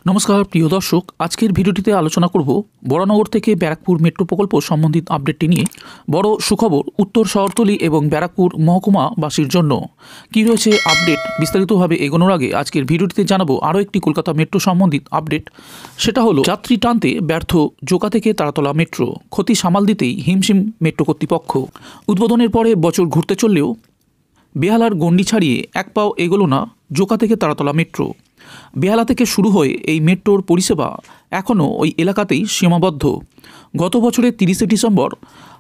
নমস্কার প্রিয় দর্শক, আজকের ভিডিওটিতে আলোচনা করব বরানগর থেকে ব্যারাকপুর মেট্রো প্রকল্প সম্বন্ধিত আপডেটটি নিয়ে। বড় সুখবর উত্তর শহরতলি এবং ব্যারাকপুর মহকুমাবাসীর জন্য। কি রয়েছে আপডেট, বিস্তারিতভাবে এগোনোর আগে আজকের ভিডিওটিতে জানাবো আরও একটি কলকাতা মেট্রো সম্বন্ধিত আপডেট। সেটা হলো যাত্রী টানতে ব্যর্থ জোকা থেকে তারাতলা মেট্রো, ক্ষতি সামাল দিতেই হিমশিম মেট্রো কর্তৃপক্ষ। উদ্বোধনের পরে বছর ঘুরতে চললেও বেহালার গণ্ডি ছাড়িয়ে এক পাও এগোলো না জোকা থেকে তারাতলা মেট্রো। বেহালা থেকে শুরু হয়ে এই মেট্রোর পরিষেবা এখনও ওই এলাকাতেই সীমাবদ্ধ। গত বছরের 30শে ডিসেম্বর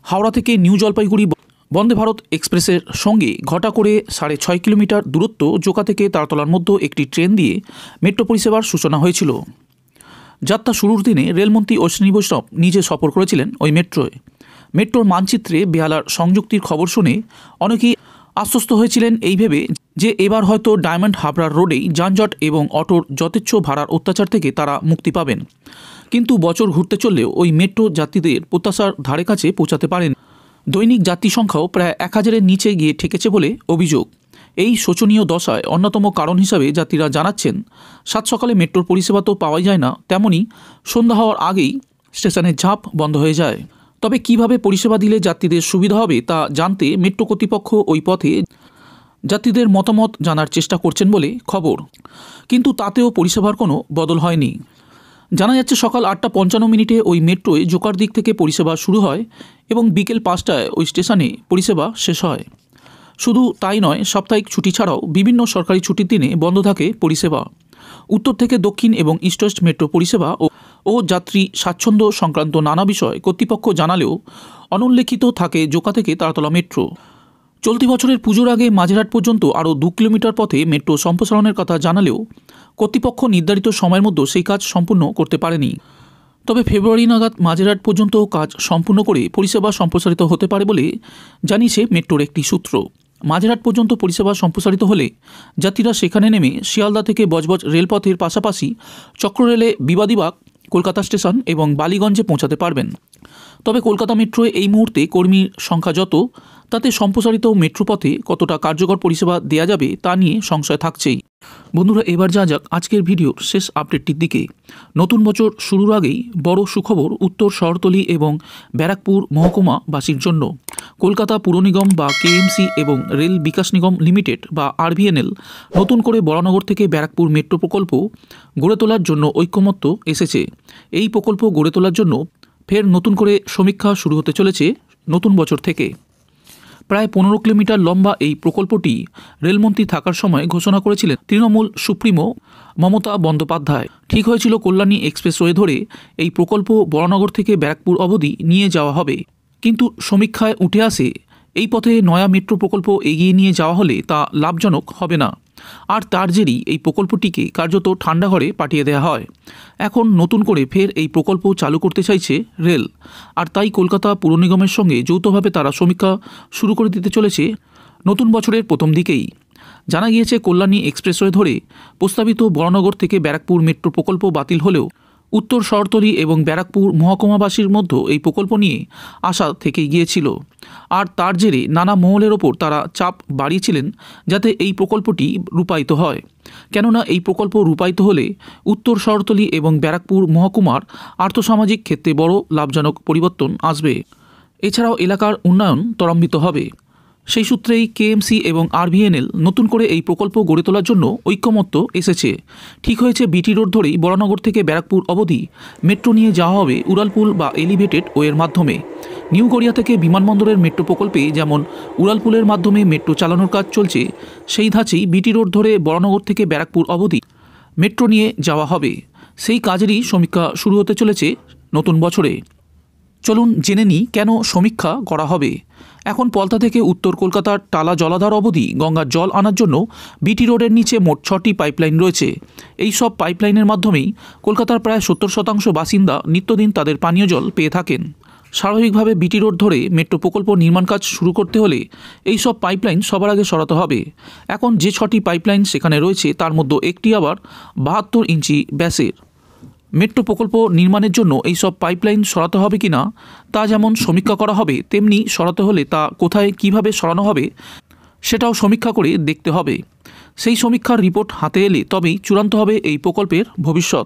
হাওড়া থেকে নিউ জলপাইগুড়ি বন্দে ভারত এক্সপ্রেসের সঙ্গে ঘটা করে 6.5 কিলোমিটার দূরত্ব জোকা থেকে তারাতলার মধ্যে একটি ট্রেন দিয়ে মেট্রো পরিষেবার সূচনা হয়েছিল। যাত্রা শুরুর দিনে রেলমন্ত্রী অশ্বিনী বৈষ্ণব নিজে সফর করেছিলেন ওই মেট্রোয়। মেট্রোর মানচিত্রে বেহালার সংযুক্তির খবর শুনে অনেকেই আশ্বস্ত হয়েছিলেন এই ভেবে যে এবার হয়তো ডায়মন্ড হাবড়ার রোডেই যানজট এবং অটোর যথেচ্ছ ভাড়ার অত্যাচার থেকে তারা মুক্তি পাবেন। কিন্তু বছর ঘুরতে চললেও ওই মেট্রো যাত্রীদের প্রত্যাশার ধারে কাছে পৌঁছাতে পারেন। দৈনিক যাত্রী সংখ্যাও প্রায় 1000-এর নিচে গিয়ে ঠেকেছে বলে অভিযোগ। এই শোচনীয় দশায় অন্যতম কারণ হিসাবে যাত্রীরা জানাচ্ছেন, সাত সকালে মেট্রোর পরিষেবা তো পাওয়াই যায় না, তেমনি সন্ধ্যা হওয়ার আগেই স্টেশনের ঝাঁপ বন্ধ হয়ে যায়। তবে কিভাবে পরিষেবা দিলে যাত্রীদের সুবিধা হবে তা জানতে মেট্রো কর্তৃপক্ষ ওই পথে যাত্রীদের মতামত জানার চেষ্টা করছেন বলে খবর। কিন্তু তাতেও পরিষেবার কোনো বদল হয়নি। জানা যাচ্ছে সকাল 8:55 ওই মেট্রোয় জোকার দিক থেকে পরিষেবা শুরু হয় এবং বিকেল 5টায় ওই স্টেশনে পরিষেবা শেষ হয়। শুধু তাই নয়, সাপ্তাহিক ছুটি ছাড়াও বিভিন্ন সরকারি ছুটির দিনে বন্ধ থাকে পরিষেবা। উত্তর থেকে দক্ষিণ এবং ইস্ট ওয়েস্ট মেট্রো পরিষেবা ও যাত্রী স্বাচ্ছন্দ্য সংক্রান্ত নানা বিষয় কর্তৃপক্ষ জানালেও অনুল্লেখিত থাকে জোকা থেকে তারাতলা মেট্রো। চলতি বছরের পুজোর আগে মাঝেরহাট পর্যন্ত আরও 2 কিলোমিটার পথে মেট্রো সম্প্রসারণের কথা জানালেও কর্তৃপক্ষ নির্ধারিত সময়ের মধ্যে সেই কাজ সম্পূর্ণ করতে পারেনি। তবে ফেব্রুয়ারি নাগাদ মাঝেরহাট পর্যন্ত কাজ সম্পূর্ণ করে পরিষেবা সম্প্রসারিত হতে পারে বলে জানিয়েছে মেট্রোর একটি সূত্র। মাঝেরহাট পর্যন্ত পরিষেবা সম্প্রসারিত হলে যাত্রীরা সেখানে নেমে শিয়ালদা থেকে বজবজ রেলপথের পাশাপাশি চক্ররেলে বিবাদীবাগ কলকাতা স্টেশন এবং বালিগঞ্জে পৌঁছাতে পারবেন। তবে কলকাতা মেট্রোয় এই মুহূর্তে কর্মীর সংখ্যা যত, তাতে সম্প্রসারিত মেট্রোপথে কতটা কার্যকর পরিষেবা দেওয়া যাবে তা নিয়ে সংশয় থাকছেই। বন্ধুরা, এবার যা যাক আজকের ভিডিওর শেষ আপডেটটির দিকে। নতুন বছর শুরুর আগেই বড় সুখবর উত্তর শহরতলি এবং ব্যারাকপুর মহকুমাবাসীর জন্য। কলকাতা পুর নিগম বা কেএমসি এবং রেল বিকাশ নিগম লিমিটেড বা আরভিএনএল নতুন করে বরানগর থেকে ব্যারাকপুর মেট্রো প্রকল্প গড়ে তোলার জন্য ঐকমত্য এসেছে। এই প্রকল্প গড়ে তোলার জন্য ফের নতুন করে সমীক্ষা শুরু হতে চলেছে নতুন বছর থেকে। প্রায় 15 কিলোমিটার লম্বা এই প্রকল্পটি রেলমন্ত্রী থাকার সময় ঘোষণা করেছিলেন তৃণমূল সুপ্রিমো মমতা বন্দ্যোপাধ্যায়। ঠিক হয়েছিল কল্যাণী এক্সপ্রেসওয়ে ধরে এই প্রকল্প বরানগর থেকে ব্যারাকপুর অবধি নিয়ে যাওয়া হবে। কিন্তু সমীক্ষায় উঠে আসে এই পথে নয়া মেট্রো প্রকল্প এগিয়ে নিয়ে যাওয়া হলে তা লাভজনক হবে না। আর তার জেরেই এই প্রকল্পটিকে কার্যত ঠান্ডা ঘরে পাঠিয়ে দেওয়া হয়। এখন নতুন করে ফের এই প্রকল্প চালু করতে চাইছে রেল, আর তাই কলকাতা পুর নিগমের সঙ্গে যৌথভাবে তারা সমীক্ষা শুরু করে দিতে চলেছে নতুন বছরের প্রথম দিকেই। জানা গিয়েছে কল্যাণী এক্সপ্রেসওয়ে ধরে প্রস্তাবিত বরানগর থেকে ব্যারাকপুর মেট্রো প্রকল্প বাতিল হলেও উত্তর শহরতলি এবং ব্যারাকপুর মহকুমাবাসীর মধ্যে এই প্রকল্প নিয়ে আশা থেকে গিয়েছিল। আর তার জেরে নানা মহলের ওপর তারা চাপ বাড়িয়েছিলেন যাতে এই প্রকল্পটি রূপায়িত হয়। কেননা এই প্রকল্প রূপায়িত হলে উত্তর শহরতলি এবং ব্যারাকপুর মহকুমার আর্থসামাজিক ক্ষেত্রে বড় লাভজনক পরিবর্তন আসবে। এছাড়াও এলাকার উন্নয়ন ত্বরান্বিত হবে। সেই সূত্রেই কেএমসি এবং আরভিএনএল নতুন করে এই প্রকল্প গড়ে তোলার জন্য ঐকমত্য এসেছে। ঠিক হয়েছে বিটি রোড ধরেই বরানগর থেকে ব্যারাকপুর অবধি মেট্রো নিয়ে যাওয়া হবে উড়ালপুল বা এলিভেটেড ওয়ের মাধ্যমে। নিউ গড়িয়া থেকে বিমানবন্দরের মেট্রো প্রকল্পে যেমন উড়ালপুলের মাধ্যমে মেট্রো চালানোর কাজ চলছে, সেই ধাঁচেই বিটি রোড ধরে বরানগর থেকে ব্যারাকপুর অবধি মেট্রো নিয়ে যাওয়া হবে। সেই কাজেরই সমীক্ষা শুরু হতে চলেছে নতুন বছরে। চলুন জেনে নিই কেন সমীক্ষা করা হবে। এখন পলতা থেকে উত্তর কলকাতার টালা জলাধার অবধি গঙ্গার জল আনার জন্য বিটি রোডের নিচে মোট 6টি পাইপলাইন রয়েছে। এই সব পাইপলাইনের মাধ্যমেই কলকাতার প্রায় 70% বাসিন্দা নিত্যদিন তাদের পানীয় জল পেয়ে থাকেন। স্বাভাবিকভাবে বিটি রোড ধরে মেট্রো প্রকল্প নির্মাণ কাজ শুরু করতে হলে এই সব পাইপলাইন সবার আগে সরাতে হবে। এখন যে 6টি পাইপলাইন সেখানে রয়েছে তার মধ্যে একটি আবার 72 ইঞ্চি ব্যাসের। মেট্রো প্রকল্প নির্মাণের জন্য এই সব পাইপলাইন সরাতে হবে কিনা তা যেমন সমীক্ষা করা হবে, তেমনি সরাতে হলে তা কোথায় কিভাবে সরানো হবে সেটাও সমীক্ষা করে দেখতে হবে। সেই সমীক্ষার রিপোর্ট হাতে এলে তবেই চূড়ান্ত হবে এই প্রকল্পের ভবিষ্যৎ।